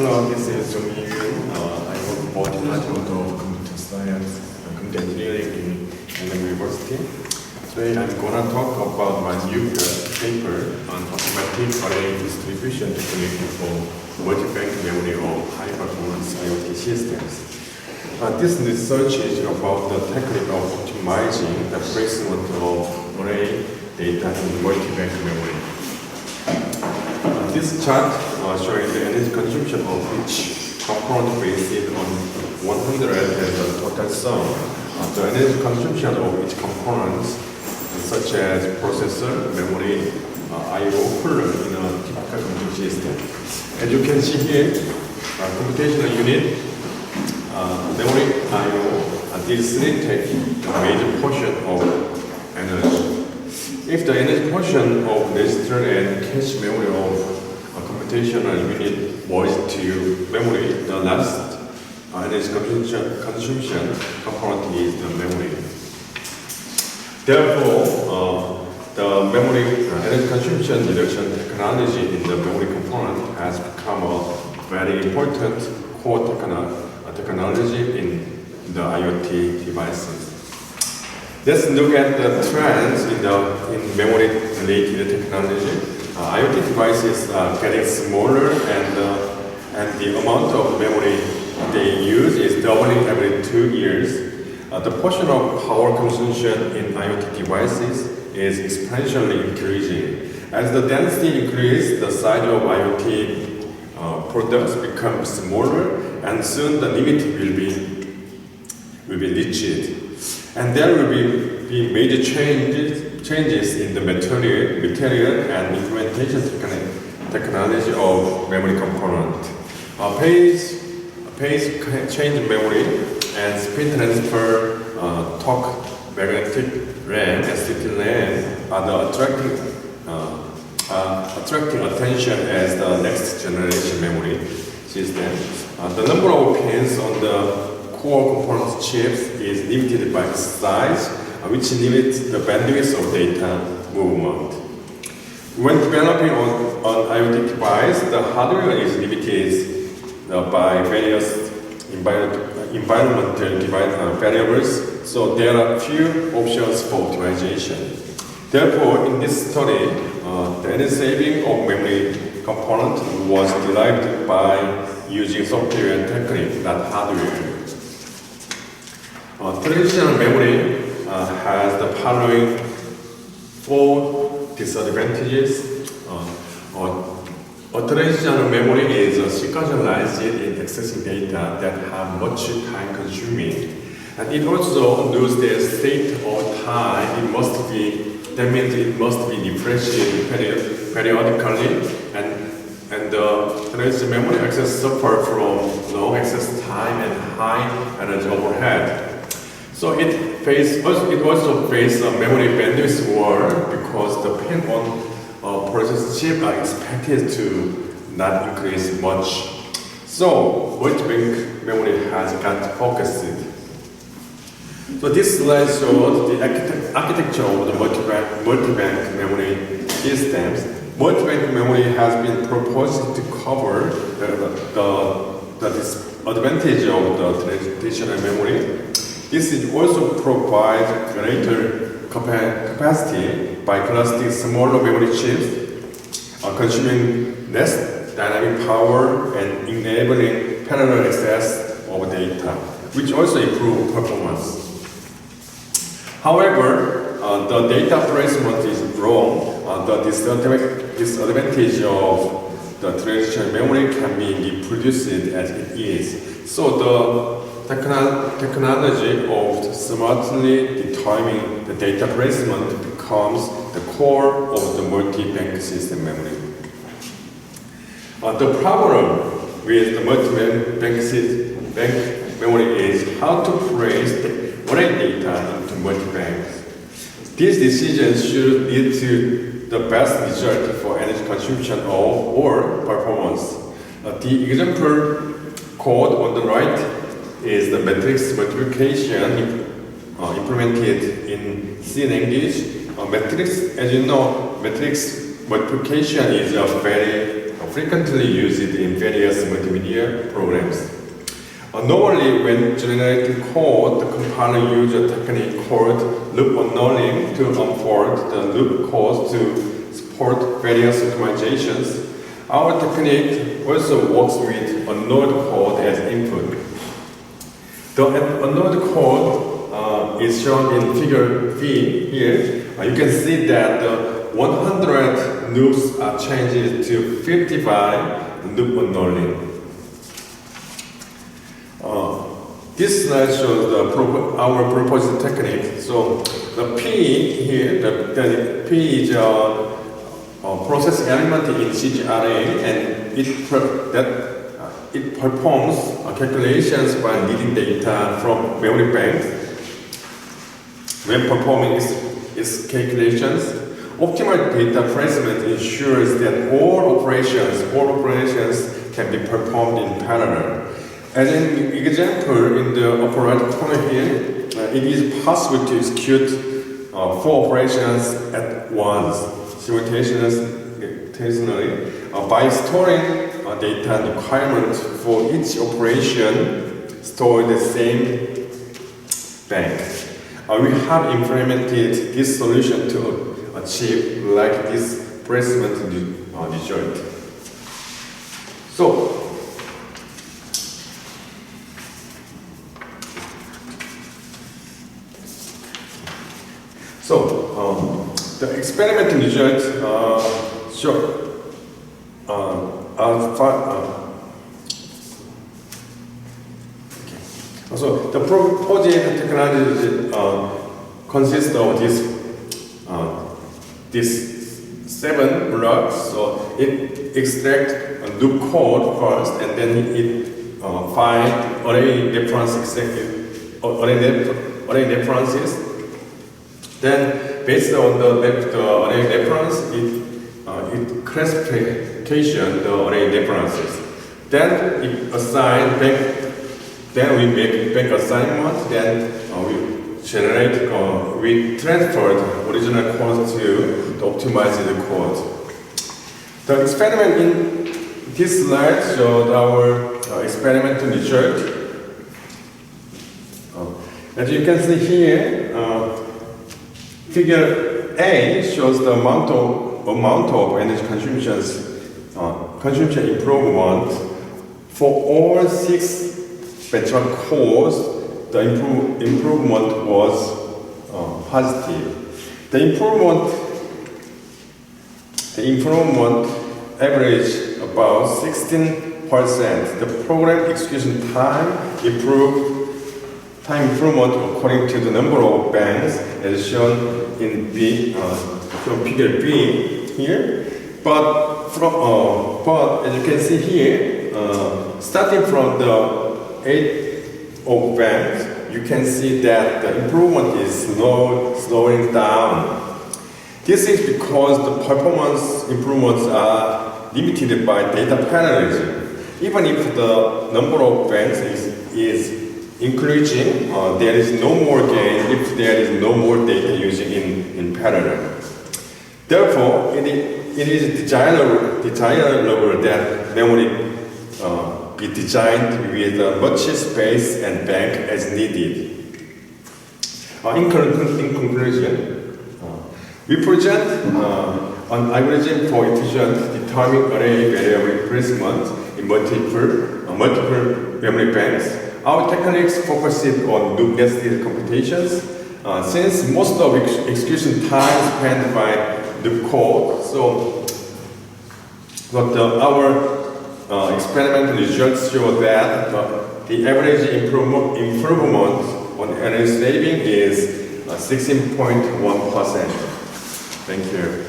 Hello, this is Jonghee. I work for Department of Computer Science and Computer Engineering in the university. Today I'm going to talk about my new paper on automatic array distribution technique for multi-bank memory of high-performance IoT systems. This research is about the technique of optimizing the placement of array data in multi-bank memory. This chart showing the energy consumption of each component based on 100 as a total sum. The energy consumption of each component, such as processor, memory, I/O, cooler in a typical computing system. As you can see here, computational unit, memory, I/O, these three take a major portion of energy. If the energy portion of register and cache memory of a computational unit was to memory, the last energy consumption component is the memory. Therefore, the memory energy consumption reduction technology in the memory component has become a very important core technology in the IoT devices. Let's look at the trends in memory-related technology. IoT devices are getting smaller, and the amount of memory they use is doubling every 2 years. The portion of power consumption in IoT devices is exponentially increasing. As the density increases, the size of IoT products becomes smaller, and soon the limit will be reached. And there will be major changes in the material and implementation technology of memory component. Phase change memory and speed transfer, torque, magnetic RAM, STT-RAM are the attracting attention as the next generation memory system. The number of pins on the core component chips is limited by size, which limits the bandwidth of data movement. When developing an IoT device, the hardware is limited by various environmental variables, so there are few options for optimization. Therefore, in this study, the energy saving of memory component was derived by using software technique, not hardware. Traditional memory has the following 4 disadvantages. A traditional memory is sequentialized in accessing data that have much time consuming, and it also knows the state or time. That means it must be refreshed periodically, and the traditional memory access suffer from long access time and high energy overhead. So it also faces a memory bandwidth war because the pin on processor chip are expected to not increase much. So multi-bank memory has got focused. So this slide shows the architecture of the multi-bank memory systems. Multi-bank memory has been proposed to cover the disadvantage of the traditional memory. This is also provides greater capacity by clustering smaller memory chips, consuming less dynamic power and enabling parallel access of data, which also improves performance. However, the data placement is wrong. The disadvantage of the traditional memory can be reproduced as it is. So the technology of smartly determining the data placement becomes the core of the multi-bank system memory. The problem with the multi-bank memory is how to place the array data into multi-banks. These decisions should lead to the best result for energy consumption or performance. The example code on the right is the matrix multiplication implemented in C language. Matrix, as you know, matrix multiplication is a very frequently used in various multimedia programs. Normally, when generating code, the compiler uses a technique called loop unrolling to unfold the loop code to support various optimizations. Our technique also works with unrolled code as input. The unrolled code is shown in figure B here. You can see that the 100 loops are changed to 55 loop unrolling. This slide shows our proposed technique. So the P here, the P is a process element in CGRA, and it performs calculations by reading data from memory banks. When performing its calculations, optimal data placement ensures that all operations can be performed in parallel. As an example, in the upper right corner here, it is possible to execute 4 operations at once, simultaneously, by storing data requirements for each operation stored in the same bank. We have implemented this solution to achieve like this placement result. So the experimental results show So the proposed technology consists of these 7 blocks. So it extracts a loop code first, and then it finds array references. Then, based on the array reference, it classification the array references. Then it assign bank. Then we make bank assignment. Then we generate. We transfer the original code to optimize the code. The experiment in this slide showed our experimental result. As you can see here, figure A shows the amount of energy consumption improvement for all 6 benchmark cores. The improvement was positive. The improvement averaged about 16%. The program execution time improvement according to the number of banks as shown in from figure B here. But as you can see here, starting from the 8 of banks, you can see that the improvement is slowing down. This is because the performance improvements are limited by data parallelism. Even if the number of banks is increasing, there is no more gain if there is no more data using in parallel. Therefore, it is desirable that memory be designed with much space and bank as needed. In conclusion, we present an algorithm for efficient determining array variable placement in multiple memory banks. Our techniques focuses on loop nested computations. Since most of execution time is spent by loop code, our experimental results show that the average improvement on energy saving is 16.1%. Thank you.